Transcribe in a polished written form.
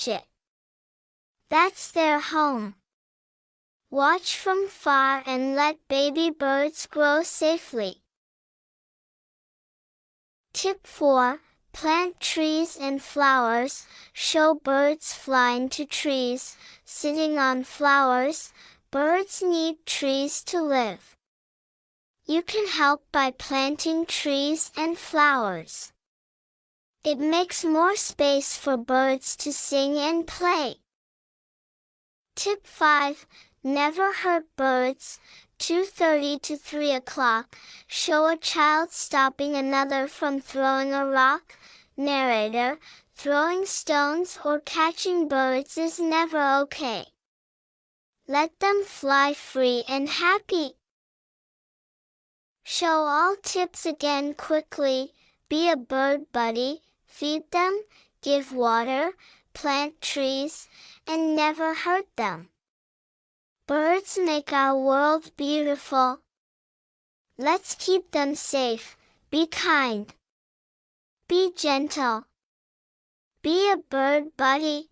it. That's their home. Watch from far and let baby birds grow safely. Tip 4. Plant trees and flowers. Show birds flying to trees, sitting on flowers. Birds need trees to live. You can help by planting trees and flowers. It makes more space for birds to sing and play. Tip 5. Never hurt birds. 2:30 to 3 o'clock. Show a child stopping another from throwing a rock. Narrator, throwing stones or catching birds is never okay. Let them fly free and happy. Show all tips again quickly. Be a bird buddy, feed them, give water, plant trees, and never hurt them. Birds make our world beautiful. Let's keep them safe. Be kind. Be gentle. Be a bird buddy.